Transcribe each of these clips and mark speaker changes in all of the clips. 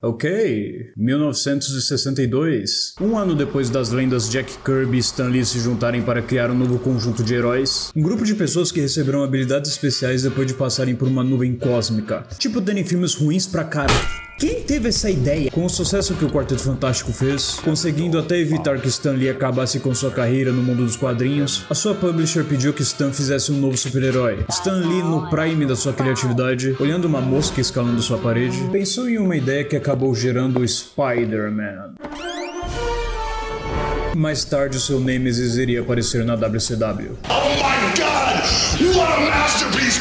Speaker 1: Ok, 1962. Um ano depois das lendas Jack Kirby e Stan Lee se juntarem para criar um novo conjunto de heróis, um grupo de pessoas que receberão habilidades especiais depois de passarem por uma nuvem cósmica. Tipo, terem filmes ruins pra cara. Quem teve essa ideia? Com o sucesso que o Quarteto Fantástico fez, conseguindo até evitar que Stan Lee acabasse com sua carreira no mundo dos quadrinhos, a sua publisher pediu que Stan fizesse um novo super-herói. Stan Lee, no prime da sua criatividade, olhando uma mosca escalando sua parede, pensou em uma ideia que acabou gerando o Spider-Man. Mais tarde, o seu Nemesis iria aparecer na WCW.
Speaker 2: Oh my God! What a masterpiece!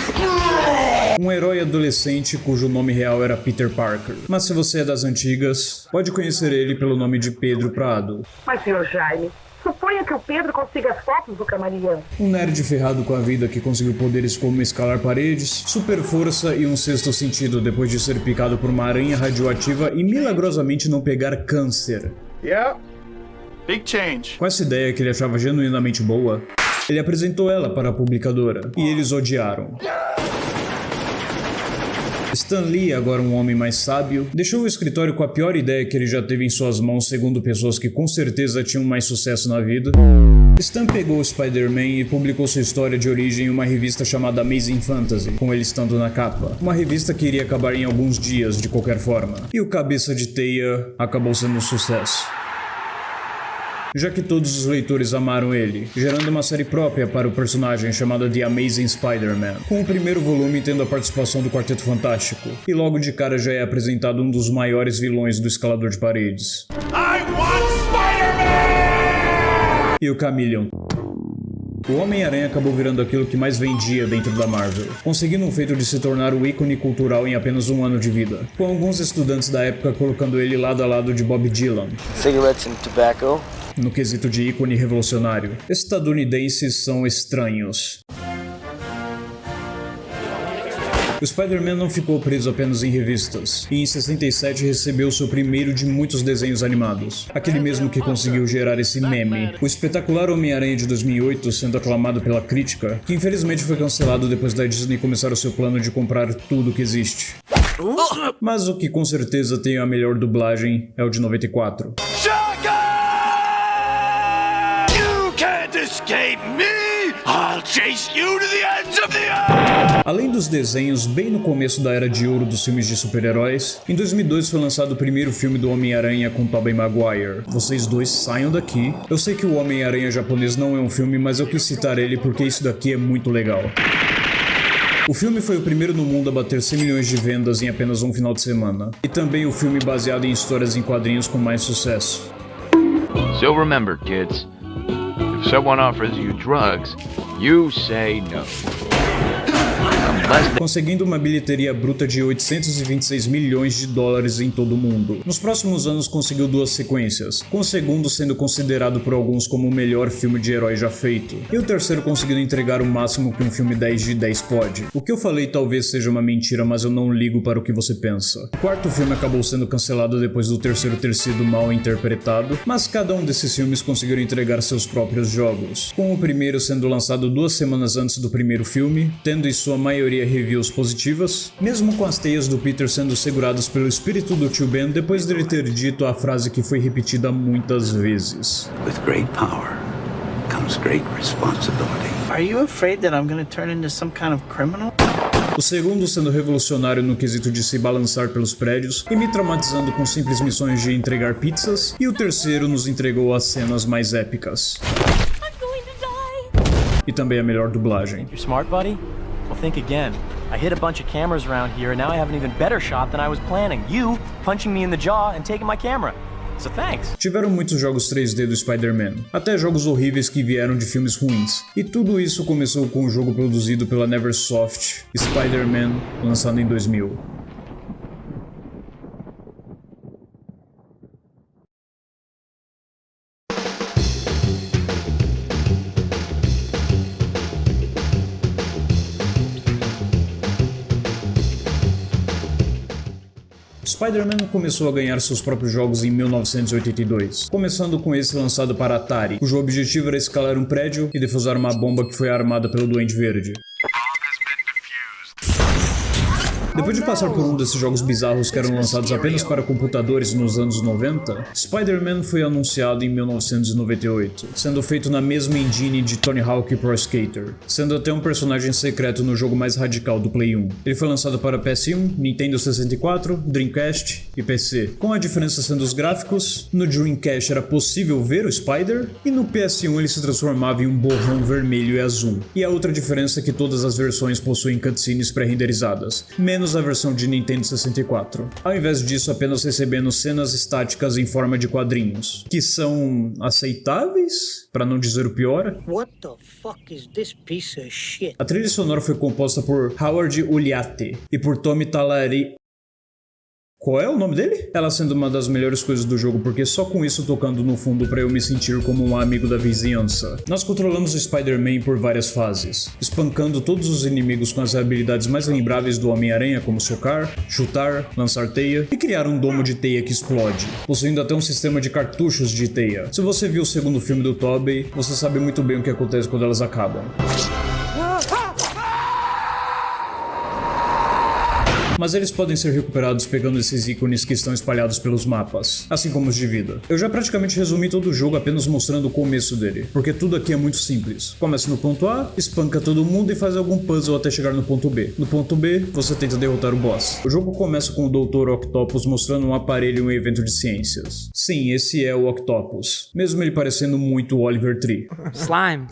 Speaker 1: Um herói adolescente cujo nome real era Peter Parker. Mas se você é das antigas, pode conhecer ele pelo nome de Pedro Prado.
Speaker 3: Mas, Sr. Jaime, suponha que o Pedro consiga as fotos do camaleão.
Speaker 1: Um nerd ferrado com a vida que conseguiu poderes como escalar paredes, super força e um sexto sentido depois de ser picado por uma aranha radioativa e milagrosamente não pegar câncer.
Speaker 4: Yeah. Big change.
Speaker 1: Com essa ideia que ele achava genuinamente boa, ele apresentou ela para a publicadora, e eles odiaram. Stan Lee, agora um homem mais sábio, deixou o escritório com a pior ideia que ele já teve em suas mãos, segundo pessoas que com certeza tinham mais sucesso na vida. Stan pegou o Spider-Man e publicou sua história de origem em uma revista chamada Amazing Fantasy, com ele estando na capa. Uma revista que iria acabar em alguns dias, de qualquer forma. E o Cabeça de Teia acabou sendo um sucesso, já que todos os leitores amaram ele, gerando uma série própria para o personagem chamada The Amazing Spider-Man, com o primeiro volume tendo a participação do Quarteto Fantástico, e logo de cara já é apresentado um dos maiores vilões do escalador de paredes.
Speaker 2: I want Spider-Man!
Speaker 1: E o Chameleon. O Homem-Aranha acabou virando aquilo que mais vendia dentro da Marvel, conseguindo um feito de se tornar o ícone cultural em apenas um ano de vida, com alguns estudantes da época colocando ele lado a lado de Bob Dylan.
Speaker 5: Cigarettes and tobacco.
Speaker 1: No quesito de ícone revolucionário, estadunidenses são estranhos. O Spider-Man não ficou preso apenas em revistas, e em 67 recebeu seu primeiro de muitos desenhos animados, aquele mesmo que conseguiu gerar esse meme, o espetacular Homem-Aranha de 2008 sendo aclamado pela crítica, que infelizmente foi cancelado depois da Disney começar o seu plano de comprar tudo que existe. Mas o que com certeza tem a melhor dublagem é o de 94.
Speaker 2: Escape me! I'll chase you to the ends of the earth!
Speaker 1: Além dos desenhos, bem no começo da era de ouro dos filmes de super-heróis, em 2002 foi lançado o primeiro filme do Homem-Aranha com Tobey Maguire. Vocês dois saiam daqui. Eu sei que o Homem-Aranha japonês não é um filme, mas eu quis citar ele porque isso daqui é muito legal. O filme foi o primeiro no mundo a bater 100 milhões de vendas em apenas um final de semana. E também o filme baseado em histórias em quadrinhos com mais sucesso.
Speaker 6: So remember, kids. If someone offers you drugs, you say no.
Speaker 1: Conseguindo uma bilheteria bruta de 826 milhões de dólares em todo o mundo. Nos próximos anos conseguiu duas sequências, com o segundo sendo considerado por alguns como o melhor filme de herói já feito, e o terceiro conseguindo entregar o máximo que um filme 10 de 10 pode. O que eu falei talvez seja uma mentira, mas eu não ligo para o que você pensa. O quarto filme acabou sendo cancelado depois do terceiro ter sido mal interpretado, mas cada um desses filmes conseguiram entregar seus próprios jogos, com o primeiro sendo lançado 2 semanas antes do primeiro filme, tendo em sua maioria reviews positivas, mesmo com as teias do Peter sendo seguradas pelo espírito do tio Ben depois dele ter dito a frase que foi repetida muitas vezes.
Speaker 7: With great power comes great responsibility.
Speaker 5: Are you afraid that I'm gonna turn into some kind of criminal?
Speaker 1: O segundo sendo revolucionário no quesito de se balançar pelos prédios e me traumatizando com simples missões de entregar pizzas, e o terceiro nos entregou as cenas mais épicas. E também a melhor dublagem.
Speaker 8: You're smart, buddy? Well, think again. I hit a bunch of cameras around here, and now I have an even better shot than I was planning. You punching me in the jaw and taking my camera. So thanks.
Speaker 1: Tiveram muitos jogos 3D do Spider-Man, até jogos horríveis que vieram de filmes ruins. E tudo isso começou com um jogo produzido pela Neversoft, Spider-Man, lançado em 2000. Spider-Man começou a ganhar seus próprios jogos em 1982, começando com esse lançado para Atari, cujo objetivo era escalar um prédio e defusar uma bomba que foi armada pelo Duende Verde. Depois de passar por um desses jogos bizarros que eram lançados apenas para computadores nos anos 90, Spider-Man foi anunciado em 1998, sendo feito na mesma engine de Tony Hawk Pro Skater, sendo até um personagem secreto no jogo mais radical do Play 1. Ele foi lançado para PS1, Nintendo 64, Dreamcast e PC, com a diferença sendo os gráficos. No Dreamcast era possível ver o Spider, e no PS1 ele se transformava em um borrão vermelho e azul. E a outra diferença é que todas as versões possuem cutscenes pré-renderizadas, menos a versão de Nintendo 64. Ao invés disso, apenas recebendo cenas estáticas em forma de quadrinhos, que são aceitáveis, para não dizer o pior.
Speaker 9: What the fuck is this piece of shit?
Speaker 1: A trilha sonora foi composta por Howard Uliate e por Tommy Tallari. Qual é o nome dele? Ela sendo uma das melhores coisas do jogo, porque só com isso tocando no fundo pra eu me sentir como um amigo da vizinhança. Nós controlamos o Spider-Man por várias fases, espancando todos os inimigos com as habilidades mais lembráveis do Homem-Aranha, como socar, chutar, lançar teia e criar um domo de teia que explode, possuindo até um sistema de cartuchos de teia. Se você viu o segundo filme do Tobey, você sabe muito bem o que acontece quando elas acabam. Mas eles podem ser recuperados pegando esses ícones que estão espalhados pelos mapas, assim como os de vida. Eu já praticamente resumi todo o jogo apenas mostrando o começo dele, porque tudo aqui é muito simples. Começa no ponto A, espanca todo mundo e faz algum puzzle até chegar no ponto B. No ponto B, você tenta derrotar o boss. O jogo começa com o Dr. Octopus mostrando um aparelho em um evento de ciências. Sim, esse é o Octopus, mesmo ele parecendo muito o Oliver Tree.
Speaker 10: Slime.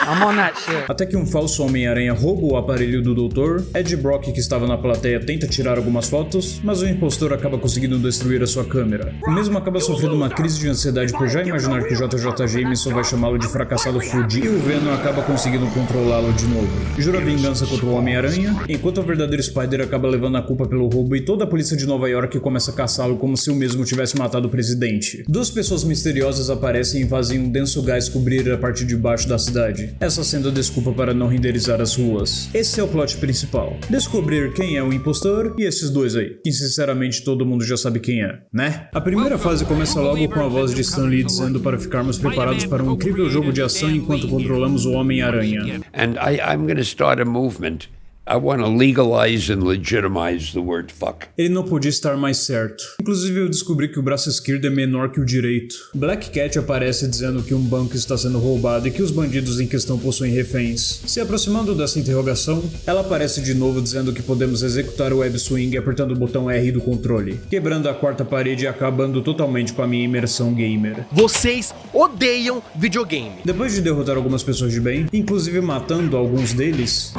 Speaker 10: I'm on that shit.
Speaker 1: Até que um falso Homem-Aranha rouba o aparelho do doutor, Ed Brock, que estava na plateia, tenta tirar algumas fotos, mas o impostor acaba conseguindo destruir a sua câmera. O mesmo acaba sofrendo uma crise de ansiedade por já imaginar que JJ Jameson vai chamá-lo de fracassado fudido, e o Venom acaba conseguindo controlá-lo de novo. Jura vingança contra o Homem-Aranha, enquanto o verdadeiro Spider acaba levando a culpa pelo roubo e toda a polícia de Nova York começa a caçá-lo como se o mesmo tivesse matado o presidente. Duas pessoas misteriosas aparecem e fazem um denso gás cobrir a parte de baixo da cidade, essa sendo a desculpa para não renderizar as ruas. Esse é o plot principal. Descobrir quem é o impostor e esses dois aí, que sinceramente todo mundo já sabe quem é, né? A primeira fase começa logo com a voz de Stan Lee dizendo para ficarmos preparados para um incrível jogo de ação enquanto controlamos o Homem-Aranha.
Speaker 7: And I'm gonna start a movement. I want to legalize and legitimize the word fuck.
Speaker 1: Ele não podia estar mais certo. Inclusive eu descobri que o braço esquerdo é menor que o direito. Black Cat aparece dizendo que um banco está sendo roubado e que os bandidos em questão possuem reféns. Se aproximando dessa interrogação, ela aparece de novo dizendo que podemos executar o web swing apertando o botão R do controle, quebrando a quarta parede e acabando totalmente com a minha imersão gamer.
Speaker 11: Vocês odeiam videogame.
Speaker 1: Depois de derrotar algumas pessoas de bem, inclusive matando alguns deles,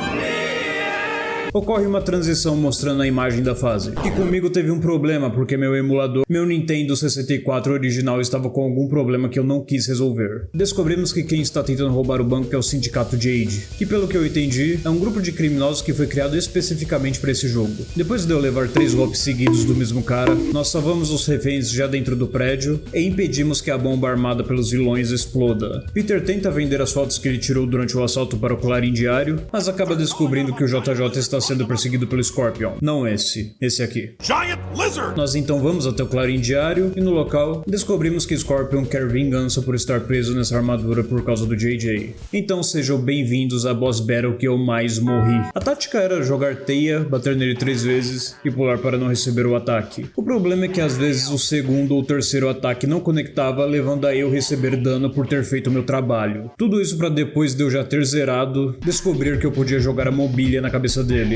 Speaker 1: ocorre uma transição mostrando a imagem da fase. E comigo teve um problema porque meu emulador, meu Nintendo 64 original estava com algum problema que eu não quis resolver. Descobrimos que quem está tentando roubar o banco é o Sindicato Jade, que pelo que eu entendi, é um grupo de criminosos que foi criado especificamente para esse jogo. Depois de eu levar 3 golpes seguidos do mesmo cara, nós salvamos os reféns já dentro do prédio e impedimos que a bomba armada pelos vilões exploda. Peter tenta vender as fotos que ele tirou durante o assalto para o Clarim Diário, mas acaba descobrindo que o JJ está sendo perseguido pelo Scorpion. Não esse aqui.
Speaker 2: Giant Lizard!
Speaker 1: Nós então vamos até o Clarim Diário e no local descobrimos que Scorpion quer vingança por estar preso nessa armadura por causa do JJ. Então sejam bem-vindos à boss battle que eu mais morri. A tática era jogar teia, bater nele 3 vezes e pular para não receber o ataque. O problema é que às vezes o segundo ou terceiro ataque não conectava, levando a eu receber dano por ter feito meu trabalho. Tudo isso para depois de eu já ter zerado, descobrir que eu podia jogar a mobília na cabeça dele.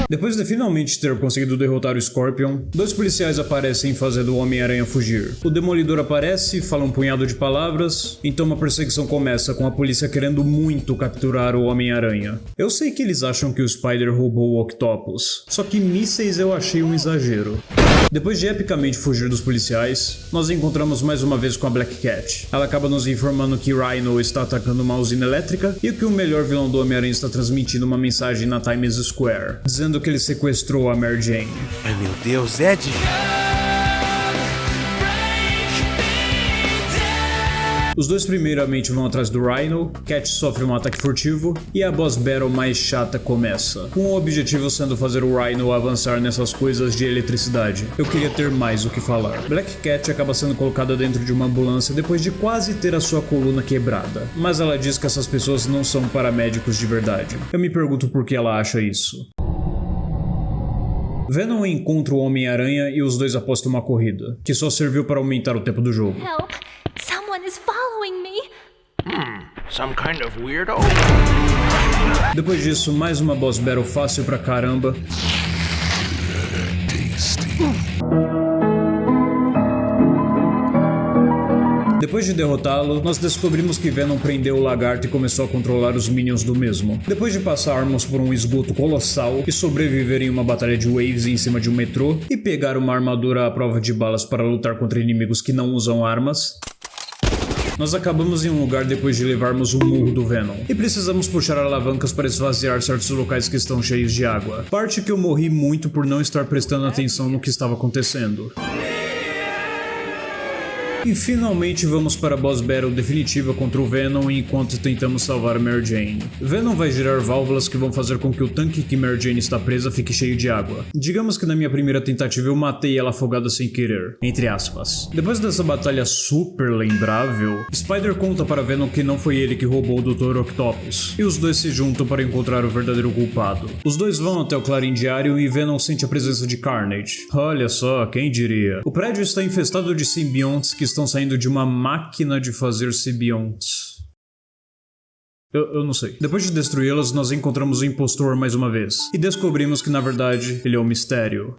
Speaker 1: Depois de finalmente ter conseguido derrotar o Scorpion, 2 policiais aparecem fazendo o Homem-Aranha fugir. O Demolidor aparece, fala um punhado de palavras, então uma perseguição começa com a polícia querendo muito capturar o Homem-Aranha. Eu sei que eles acham que o Spider roubou o Octopus, só que mísseis eu achei um exagero. Depois de epicamente fugir dos policiais, nós encontramos mais uma vez com a Black Cat. Ela acaba nos informando que Rhino está atacando uma usina elétrica e que o melhor vilão do Homem-Aranha está transmitindo uma mensagem na Times Square, dizendo que ele sequestrou a Mary Jane.
Speaker 11: Ai meu Deus, Ed!
Speaker 1: Os dois primeiramente vão atrás do Rhino, Cat sofre um ataque furtivo e a boss battle mais chata começa, com o objetivo sendo fazer o Rhino avançar nessas coisas de eletricidade. Eu queria ter mais o que falar. Black Cat acaba sendo colocada dentro de uma ambulância depois de quase ter a sua coluna quebrada, mas ela diz que essas pessoas não são paramédicos de verdade. Eu me pergunto por que ela acha isso. Depois de finalmente termos derrotado o Homem-Aranha, nós salvamos os reféns já dentro do prédio e impedimos que a bomba armada pelos vilões exploda. Peter tenta vender as fotos que ele tirou durante o assalto para o Clarim Diário, mas acaba descobrindo que o JJ está sendo perseguido pelo Scorpion. Nós então vamos até o Clarim Diário e no local descobrimos que Scorpion quer vingança por estar preso nessa armadura por causa do JJ. Esse é o plot principal. Depois de epicamente fugir dos policiais, nós encontramos mais uma vez com a Black Cat. Ela aparece dizendo que o Homem-Aranha está sendo Venom encontra o Homem-Aranha e os dois apostam uma corrida, que só serviu para aumentar o tempo do jogo.
Speaker 12: Help! Someone is following me!
Speaker 2: Some kind of weirdo?
Speaker 1: Depois disso, mais uma boss battle fácil pra caramba. Depois de derrotá-lo, nós descobrimos que Venom prendeu o lagarto e começou a controlar os minions do mesmo. Depois de passarmos por um esgoto colossal e sobreviver em uma batalha de waves em cima de um metrô e pegar uma armadura à prova de balas para lutar contra inimigos que não usam armas, nós acabamos em um lugar depois de levarmos um murro do Venom, e precisamos puxar alavancas para esvaziar certos locais que estão cheios de água. Parte que eu morri muito por não estar prestando atenção no que estava acontecendo. E finalmente vamos para a boss battle definitiva contra o Venom enquanto tentamos salvar Mary Jane. Venom vai girar válvulas que vão fazer com que o tanque que Mary Jane está presa fique cheio de água. Digamos que na minha primeira tentativa eu matei ela afogada sem querer, entre aspas. Depois dessa batalha super lembrável, Spider conta para Venom que não foi ele que roubou o Dr. Octopus, e os dois se juntam para encontrar o verdadeiro culpado. Os dois vão até o Clarim Diário e Venom sente a presença de Carnage. Olha só, quem diria. O prédio está infestado de simbiontes que estão saindo de uma máquina de fazer simbiontes. Eu não sei. Depois de destruí-las, nós encontramos o impostor mais uma vez. E descobrimos que na verdade ele é o Mistério.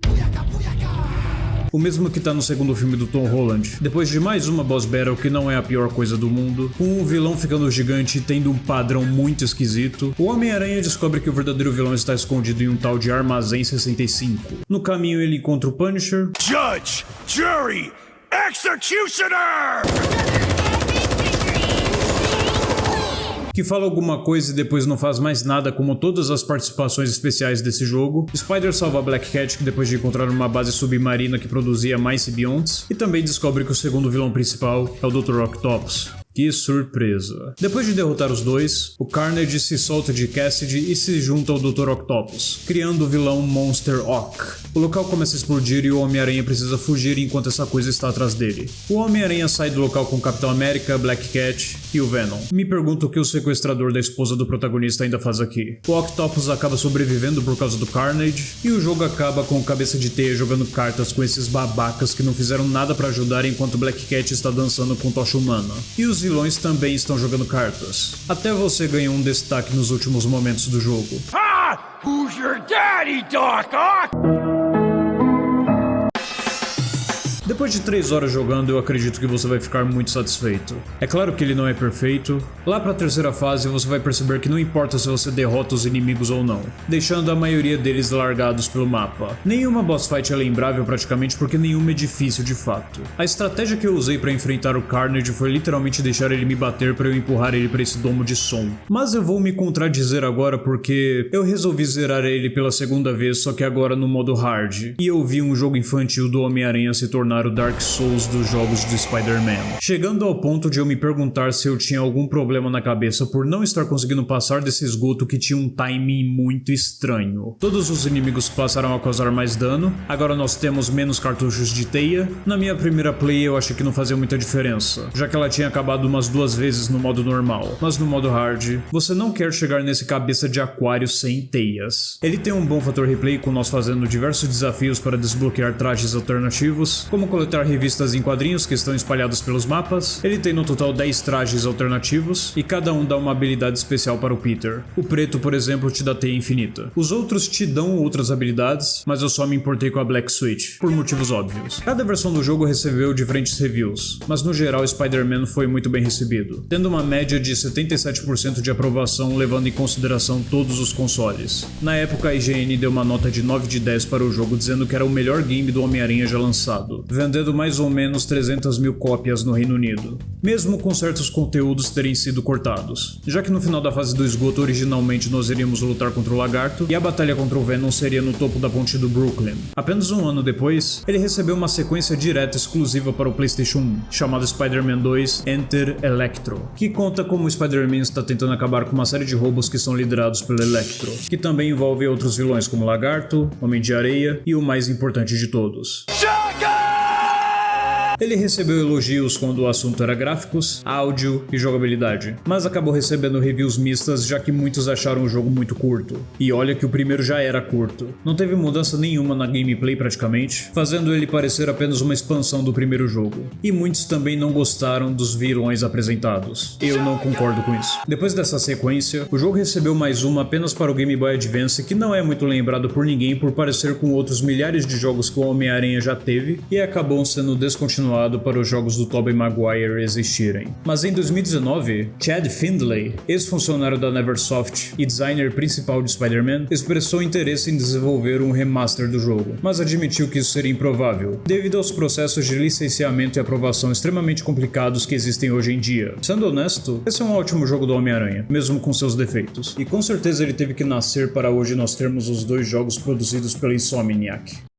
Speaker 1: O mesmo que tá no segundo filme do Tom Holland. Depois de mais uma boss battle que não é a pior coisa do mundo, com o vilão ficando gigante e tendo um padrão muito esquisito, o Homem-Aranha descobre que o verdadeiro vilão está escondido em um tal de Armazém 65. No caminho ele encontra o Punisher,
Speaker 2: Judge, jury, executioner!
Speaker 1: que fala alguma coisa e depois não faz mais nada, como todas as participações especiais desse jogo. Spider salva Black Cat, que depois de encontrar uma base submarina que produzia mais simbiontes, e também descobre que o segundo vilão principal é o Dr. Octopus. Que surpresa. Depois de derrotar os dois, o Carnage se solta de Cassidy e se junta ao Dr. Octopus, criando o vilão Monster Ock. O local começa a explodir e o Homem-Aranha precisa fugir enquanto essa coisa está atrás dele. O Homem-Aranha sai do local com o Capitão América, Black Cat e o Venom. Me pergunto o que o sequestrador da esposa do protagonista ainda faz aqui. O Octopus acaba sobrevivendo por causa do Carnage e o jogo acaba com o Cabeça de Teia jogando cartas com esses babacas que não fizeram nada pra ajudar enquanto Black Cat está dançando com Tocha Humana. E os vilões também estão jogando cartas. Até você ganha um destaque nos últimos momentos do jogo.
Speaker 2: Ah! Who's your daddy, Doc Ock?
Speaker 1: Depois de 3 horas jogando, eu acredito que você vai ficar muito satisfeito. É claro que ele não é perfeito. Lá pra terceira fase você vai perceber que não importa se você derrota os inimigos ou não, deixando a maioria deles largados pelo mapa. Nenhuma boss fight é lembrável praticamente porque nenhuma é difícil de fato. A estratégia que eu usei pra enfrentar o Carnage foi literalmente deixar ele me bater pra eu empurrar ele pra esse domo de som. Mas eu vou me contradizer agora porque eu resolvi zerar ele pela segunda vez, só que agora no modo hard. E eu vi um jogo infantil do Homem-Aranha se tornar o Dark Souls dos jogos do Spider-Man, chegando ao ponto de eu me perguntar se eu tinha algum problema na cabeça por não estar conseguindo passar desse esgoto que tinha um timing muito estranho. Todos os inimigos passaram a causar mais dano, agora nós temos menos cartuchos de teia. Na minha primeira play eu achei que não fazia muita diferença, já que ela tinha acabado umas 2 vezes no modo normal, mas no modo hard, você não quer chegar nesse cabeça de aquário sem teias. Ele tem um bom fator replay com nós fazendo diversos desafios para desbloquear trajes alternativos, como coletar revistas em quadrinhos que estão espalhados pelos mapas. Ele tem no total 10 trajes alternativos e cada um dá uma habilidade especial para o Peter. O preto, por exemplo, te dá teia infinita. Os outros te dão outras habilidades, mas eu só me importei com a Black Switch, por motivos óbvios. Cada versão do jogo recebeu diferentes reviews, mas no geral Spider-Man foi muito bem recebido, tendo uma média de 77% de aprovação levando em consideração todos os consoles. Na época a IGN deu uma nota de 9 de 10 para o jogo, dizendo que era o melhor game do Homem-Aranha já lançado, vendendo mais ou menos 300 mil cópias no Reino Unido, mesmo com certos conteúdos terem sido cortados, já que no final da fase do esgoto originalmente nós iríamos lutar contra o Lagarto e a batalha contra o Venom seria no topo da ponte do Brooklyn. Apenas um ano depois, ele recebeu uma sequência direta exclusiva para o PlayStation 1, chamada Spider-Man 2 Enter Electro, que conta como o Spider-Man está tentando acabar com uma série de roubos que são liderados pelo Electro, que também envolve outros vilões como Lagarto, Homem de Areia e o mais importante de todos, Ele recebeu elogios quando o assunto era gráficos, áudio e jogabilidade, mas acabou recebendo reviews mistas já que muitos acharam o jogo muito curto. E olha que o primeiro já era curto. Não teve mudança nenhuma na gameplay praticamente, fazendo ele parecer apenas uma expansão do primeiro jogo. E muitos também não gostaram dos vilões apresentados. Eu não concordo com isso. Depois dessa sequência, o jogo recebeu mais uma apenas para o Game Boy Advance, que não é muito lembrado por ninguém por parecer com outros milhares de jogos que o Homem-Aranha já teve, e acabou sendo descontinuado para os jogos do Tobey Maguire existirem. Mas em 2019, Chad Findlay, ex-funcionário da Neversoft e designer principal de Spider-Man, expressou interesse em desenvolver um remaster do jogo, mas admitiu que isso seria improvável, devido aos processos de licenciamento e aprovação extremamente complicados que existem hoje em dia. Sendo honesto, esse é um ótimo jogo do Homem-Aranha, mesmo com seus defeitos, e com certeza ele teve que nascer para hoje nós termos os dois jogos produzidos pela Insomniac.